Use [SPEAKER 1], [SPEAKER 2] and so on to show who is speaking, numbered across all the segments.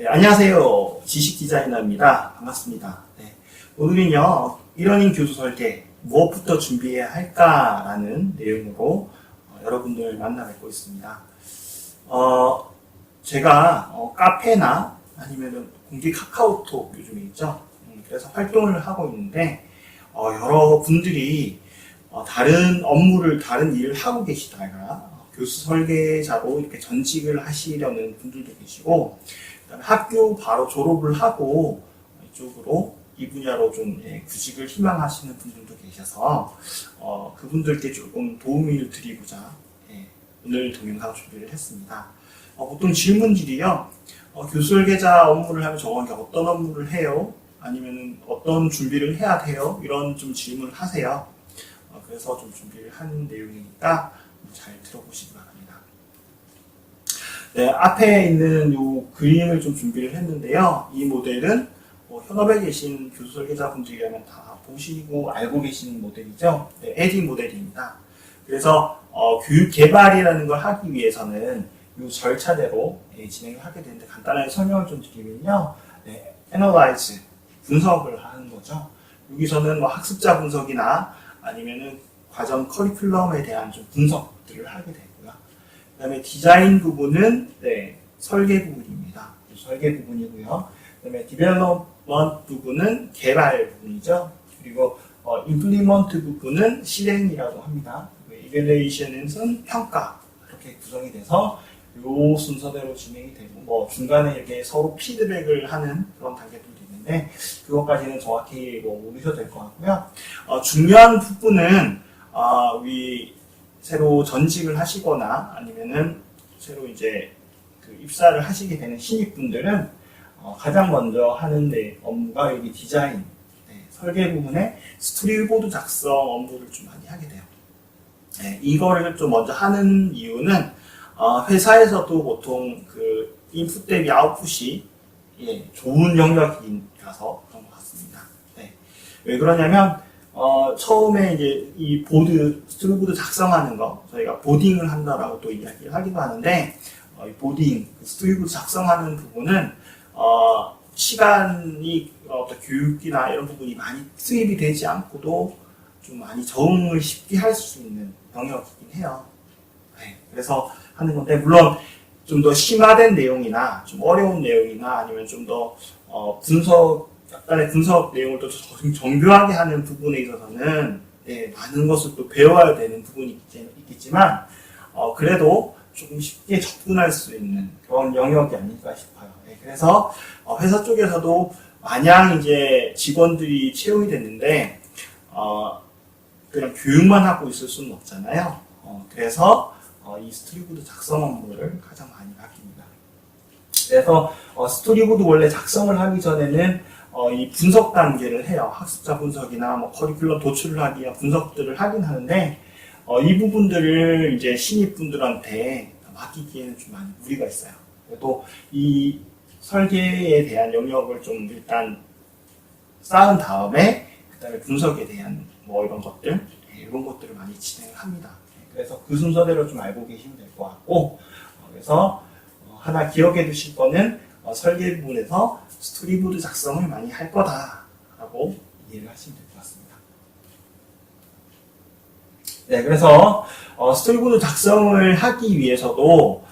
[SPEAKER 1] 네, 안녕하세요. 지식디자이너입니다. 반갑습니다. 네, 오늘은요, 이러닝 교수 설계, 무엇부터 준비해야 할까라는 내용으로 여러분들 만나 뵙고 있습니다. 제가 카페나 아니면 공개 카카오톡 요즘에 있죠. 그래서 활동을 하고 있는데, 여러분들이 다른 업무를, 다른 일을 하고 계시다가 교수 설계자로 이렇게 전직을 하시려는 분들도 계시고, 그다음에 학교 바로 졸업을 하고 이쪽으로 이 분야로 좀 구직을 희망하시는 분들도 계셔서 그분들께 조금 도움을 드리고자 오늘 동영상 준비를 했습니다. 보통 질문들이요, 교수 설계자 업무를 하면 정확히 어떤 업무를 해요? 아니면 어떤 준비를 해야 돼요? 이런 좀 질문을 하세요. 그래서 좀 준비를 한 내용이니까 잘 들어보시기 바랍니다. 네, 앞에 있는 이 그림을 좀 준비를 했는데요. 이 모델은 현업에 계신 교수 설계자분들이라면 다 보시고 알고 계시는 모델이죠. 네, 에디 모델입니다. 그래서 교육 개발이라는 걸 하기 위해서는 이 절차대로 진행을 하게 되는데, 간단하게 설명을 좀 드리면요. 네, Analyze, 분석을 하는 거죠. 여기서는 학습자 분석이나 아니면은 과정 커리큘럼에 대한 좀 분석들을 하게 되고요. 그 다음에 디자인 부분은 설계 부분입니다. 설계 부분이고요. 그 다음에 디벨롭먼트 부분은 개발 부분이죠. 그리고 임플리먼트 부분은 실행이라고 합니다. 이밸루에이션은 평가, 이렇게 구성이 돼서 이 순서대로 진행이 되고, 중간에 이렇게 서로 피드백을 하는 그런 단계들도 있는데, 그것까지는 정확히 모르셔도 될 것 같고요. 중요한 부분은 새로 전직을 하시거나 아니면은 새로 이제 입사를 하시게 되는 신입분들은 가장 먼저 하는 업무가 여기 디자인, 설계 부분에 스토리보드 작성 업무를 좀 많이 하게 돼요. 이거를 좀 먼저 하는 이유는 회사에서도 보통 그 인풋 대비 아웃풋이 좋은 영역이라서 그런 것 같습니다. 왜 그러냐면 처음에 이제 이 스토리보드 작성하는 거, 저희가 보딩을 한다라고 또 이야기를 하기도 하는데, 이 보딩, 스토리보드 작성하는 부분은 시간이 어떤 교육이나 이런 부분이 많이 투입이 되지 않고도 좀 많이 적응을 쉽게 할 수 있는 영역이긴 해요. 그래서 하는 건데, 물론 좀 더 심화된 내용이나 좀 어려운 내용이나 아니면 좀 더 약간의 분석 내용을 또 정교하게 하는 부분에 있어서는 많은 것을 또 배워야 되는 부분이 있겠지만, 그래도 조금 쉽게 접근할 수 있는 그런 영역이 아닐까 싶어요. 그래서 회사 쪽에서도 마냥 이제 직원들이 채용이 됐는데 그냥 교육만 하고 있을 수는 없잖아요. 그래서 이 스토리보드 작성 업무를 가장 많이 맡깁니다. 그래서 스토리보드 원래 작성을 하기 전에는 이 분석 단계를 해요. 학습자 분석이나 커리큘럼 도출을 하기 위한 분석들을 하긴 하는데, 이 부분들을 이제 신입분들한테 맡기기에는 좀 많이 무리가 있어요. 그래도 이 설계에 대한 영역을 좀 일단 쌓은 다음에, 그 다음에 분석에 대한 이런 것들, 이런 것들을 많이 진행을 합니다. 그래서 그 순서대로 좀 알고 계시면 될 것 같고, 그래서 하나 기억해 두실 거는 설계 부분에서 스토리보드 작성을 많이 할 거다라고 이해를 하시면 될 것 같습니다. 그래서 스토리보드 작성을 하기 위해서도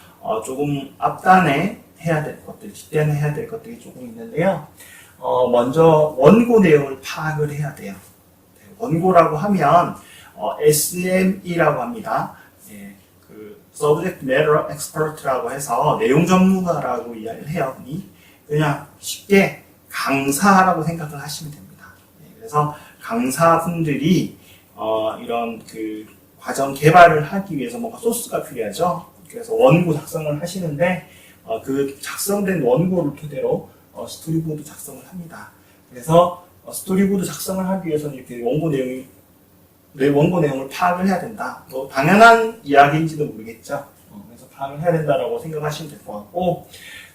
[SPEAKER 1] 조금 앞단에 해야 될 것들, 뒷단에 해야 될 것들이 조금 있는데요. 먼저 원고 내용을 파악을 해야 돼요. 원고라고 하면 SME라고 합니다. Subject Matter Expert라고 해서 내용 전문가라고 이야기를 해요. 그냥 쉽게 강사라고 생각을 하시면 됩니다. 그래서 강사분들이 이런 그 과정 개발을 하기 위해서 뭔가 소스가 필요하죠. 그래서 원고 작성을 하시는데 그 작성된 원고를 토대로 스토리보드 작성을 합니다. 그래서 스토리보드 작성을 하기 위해서는 이렇게 원고 내용을 파악을 해야 된다. 당연한 이야기인지도 모르겠죠. 그래서 파악을 해야 된다라고 생각하시면 될 것 같고,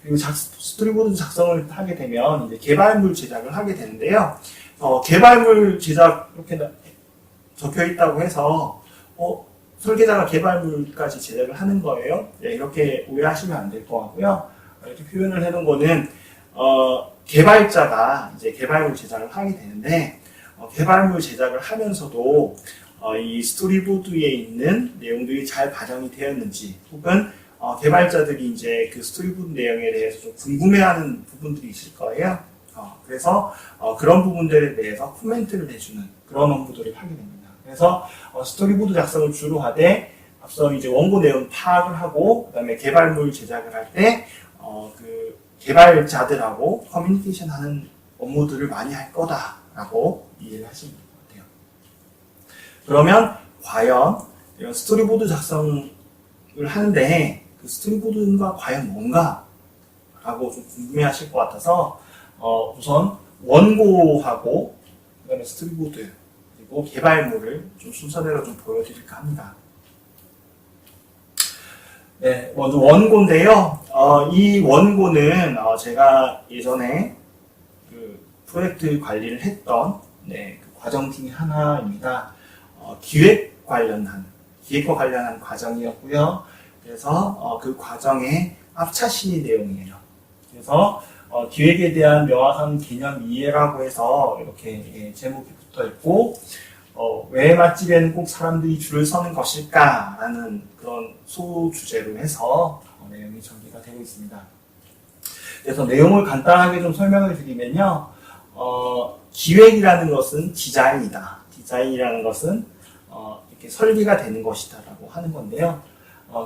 [SPEAKER 1] 그리고 스토리보드 작성을 하게 되면 이제 개발물 제작을 하게 되는데요. 개발물 제작 이렇게 적혀 있다고 해서 설계자가 개발물까지 제작을 하는 거예요. 이렇게 오해하시면 안 될 것 같고요. 이렇게 표현을 해놓은 거는 개발자가 이제 개발물 제작을 하게 되는데, 개발물 제작을 하면서도 이 스토리보드에 있는 내용들이 잘 반영이 되었는지, 혹은 개발자들이 이제 그 스토리보드 내용에 대해서 좀 궁금해하는 부분들이 있을 거예요. 그래서 그런 부분들에 대해서 코멘트를 해주는 그런 업무들을 하게 됩니다. 그래서 스토리보드 작성을 주로 하되, 앞서 이제 원고 내용 파악을 하고, 그다음에 개발물 제작을 할 때 그 개발자들하고 커뮤니케이션 하는 업무들을 많이 할 거다라고 이해를 하시면 될 것 같아요. 그러면 과연 이런 스토리보드 작성을 하는데 그 스토리보드가 과연 뭔가? 라고 좀 궁금해 하실 것 같아서 우선 원고하고 그다음에 스토리보드 그리고 개발물을 좀 순서대로 좀 보여드릴까 합니다. 네, 먼저 원고인데요. 이 원고는 제가 예전에 그 프로젝트 관리를 했던 그 과정 중에 하나입니다. 기획과 관련한 과정이었고요. 그래서 그 과정의 앞차시 내용이에요. 그래서 기획에 대한 명확한 개념 이해라고 해서 이렇게 제목이 붙어 있고, 왜 맛집에는 꼭 사람들이 줄을 서는 것일까라는 그런 소주제로 해서 내용이 전개가 되고 있습니다. 그래서 내용을 간단하게 좀 설명을 드리면요, 기획이라는 것은 디자인이다. 디자인이라는 것은 이렇게 설계가 되는 것이다라고 하는 건데요.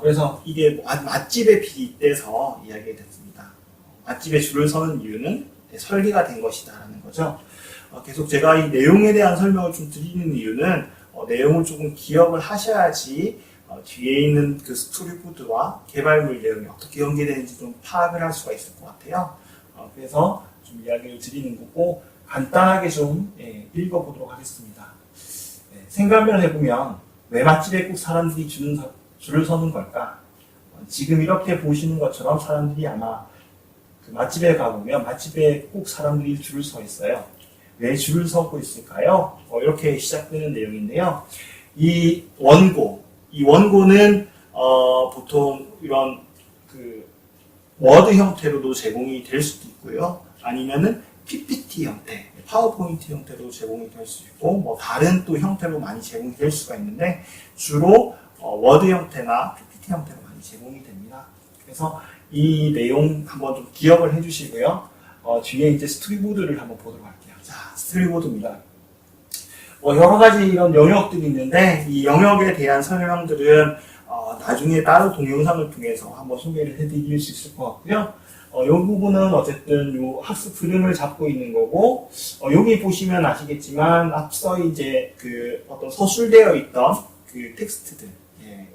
[SPEAKER 1] 그래서 이게 맛집에 빗대서 이야기가 됐습니다. 맛집에 줄을 서는 이유는 설계가 된 것이다라는 거죠. 계속 제가 이 내용에 대한 설명을 좀 드리는 이유는 내용을 조금 기억을 하셔야지 뒤에 있는 그 스토리보드와 개발물 내용이 어떻게 연계되는지 좀 파악을 할 수가 있을 것 같아요. 그래서 좀 이야기를 드리는 거고 간단하게 좀 읽어보도록 하겠습니다. 생각을 해보면 왜 맛집에 꼭 사람들이 줄을 서는 걸까? 지금 이렇게 보시는 것처럼 사람들이 아마 그 맛집에 가보면 맛집에 꼭 사람들이 줄을 서 있어요. 왜 줄을 서고 있을까요? 이렇게 시작되는 내용인데요. 이 원고는 보통 이런 그 워드 형태로도 제공이 될 수도 있고요. 아니면은 PPT 형태, 파워포인트 형태로 제공이 될 수 있고, 뭐 다른 또 형태로 많이 제공이 될 수가 있는데 주로 워드 형태나 PPT 형태로 많이 제공이 됩니다. 그래서 이 내용 한번 좀 기억을 해주시고요. 뒤에 이제 스토리보드를 한번 보도록 할게요. 자, 스토리보드입니다. 여러 가지 이런 영역들이 있는데 이 영역에 대한 설명들은 나중에 따로 동영상을 통해서 한번 소개를 해드릴 수 있을 것 같고요. 이 부분은 어쨌든 요 학습 흐름을 잡고 있는 거고, 여기 보시면 아시겠지만 앞서 이제 그 어떤 서술되어 있던 그 텍스트들,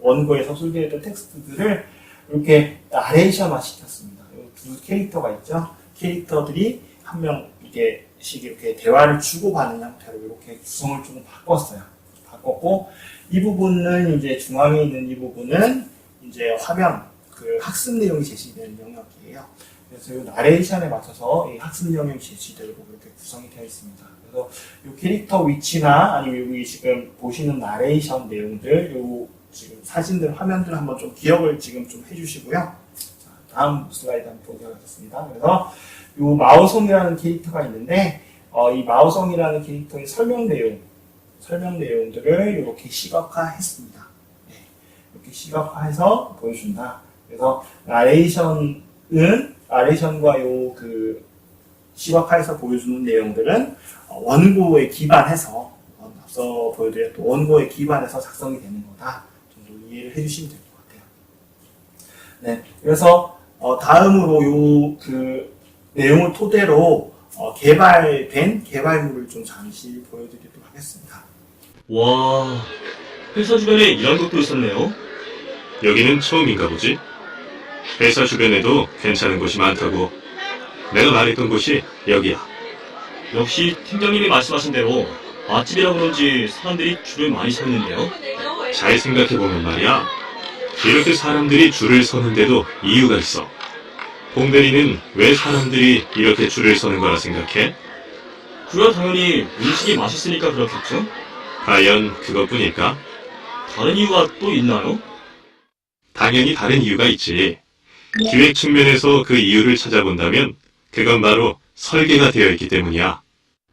[SPEAKER 1] 원고에 서술되어 있던 텍스트들을 이렇게 나레이션화 시켰습니다. 두 캐릭터가 있죠. 캐릭터들이 한 명씩 이렇게 대화를 주고받는 형태로 이렇게 구성을 좀 바꿨고, 이 부분은 이제 중앙에 있는 이 부분은 이제 화면, 그 학습 내용이 제시되는 영역이에요. 그래서 이 나레이션에 맞춰서 이 학습 내용이 제시되고 이렇게 구성이 되어 있습니다. 그래서 이 캐릭터 위치나 아니면 여기 지금 보시는 나레이션 내용들, 요 지금 사진들, 화면들 한번 좀 기억을 지금 좀 해주시고요. 자, 다음 슬라이드 한번 보도록 하겠습니다. 그래서 이 마오송이라는 캐릭터가 있는데, 이 마오송이라는 캐릭터의 설명 내용들을 이렇게 시각화했습니다. 이렇게 시각화해서 보여준다. 그래서 나레이션과 그 시각화해서 보여주는 내용들은 원고에 기반해서 앞서 보여드렸던 원고에 기반해서 작성이 되는 거다 정도 이해를 해주시면 될 것 같아요. 네, 그래서 다음으로 그 내용을 토대로 개발된 개발물을 좀 잠시 보여드리도록 하겠습니다.
[SPEAKER 2] 와, 회사 주변에 이런 것도 있었네요.
[SPEAKER 3] 여기는 처음인가 보지? 회사 주변에도 괜찮은 곳이 많다고. 내가 말했던 곳이 여기야.
[SPEAKER 2] 역시 팀장님이 말씀하신 대로 맛집이라 그런지 사람들이 줄을 많이 섰는데요.
[SPEAKER 3] 잘 생각해보면 말이야. 이렇게 사람들이 줄을 서는데도 이유가 있어. 봉대리는 왜 사람들이 이렇게 줄을 서는 거라 생각해?
[SPEAKER 2] 그야 당연히 음식이 맛있으니까 그렇겠죠?
[SPEAKER 3] 과연 그것뿐일까?
[SPEAKER 2] 다른 이유가 또 있나요?
[SPEAKER 3] 당연히 다른 이유가 있지. 기획 측면에서 그 이유를 찾아본다면 그건 바로 설계가 되어 있기 때문이야.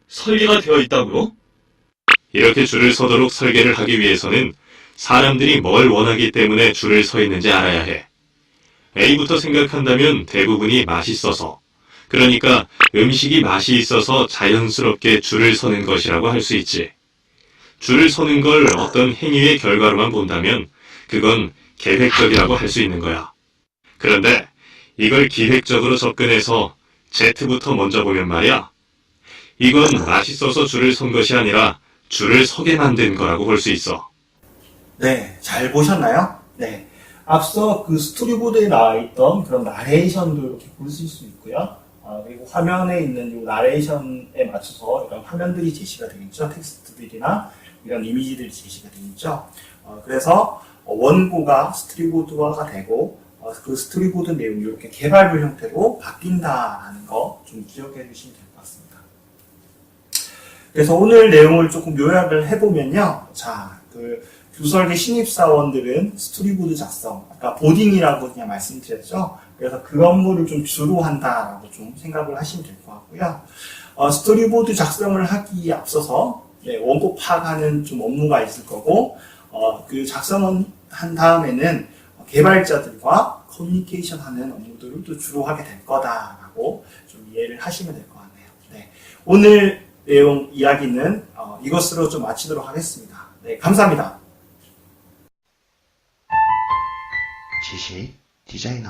[SPEAKER 2] 설계가 되어 있다고요?
[SPEAKER 3] 이렇게 줄을 서도록 설계를 하기 위해서는 사람들이 뭘 원하기 때문에 줄을 서 있는지 알아야 해. A부터 생각한다면 대부분이 맛있어서, 그러니까 음식이 맛이 있어서 자연스럽게 줄을 서는 것이라고 할 수 있지. 줄을 서는 걸 어떤 행위의 결과로만 본다면 그건 계획적이라고 할 수 있는 거야. 그런데 이걸 기획적으로 접근해서 Z부터 먼저 보면 말이야. 이건 맛있어서 줄을 선 것이 아니라 줄을 서게 만든 거라고 볼 수 있어.
[SPEAKER 1] 네, 잘 보셨나요? 네. 앞서 그 스토리보드에 나와 있던 그런 나레이션도 이렇게 보실 수 있고요. 그리고 화면에 있는 이 나레이션에 맞춰서 이런 화면들이 제시가 되겠죠. 텍스트들이나 이런 이미지들이 제시가 되겠죠. 그래서 원고가 스토리보드화가 되고 그 스토리보드 내용이 이렇게 개발물 형태로 바뀐다라는 거 좀 기억해 주시면 될 것 같습니다. 그래서 오늘 내용을 조금 요약을 해보면요. 자, 그 교설계 신입사원들은 스토리보드 작성, 아까 보딩이라고 그냥 말씀드렸죠. 그래서 그 업무를 좀 주로 한다라고 좀 생각을 하시면 될 것 같고요. 스토리보드 작성을 하기에 앞서서 원고 파악하는 좀 업무가 있을 거고, 그 작성을 한 다음에는 개발자들과 커뮤니케이션 하는 업무들을 또 주로 하게 될 거다라고 좀 이해를 하시면 될 것 같네요. 네. 오늘 내용 이야기는 이것으로 좀 마치도록 하겠습니다. 네, 감사합니다. 지식 디자이너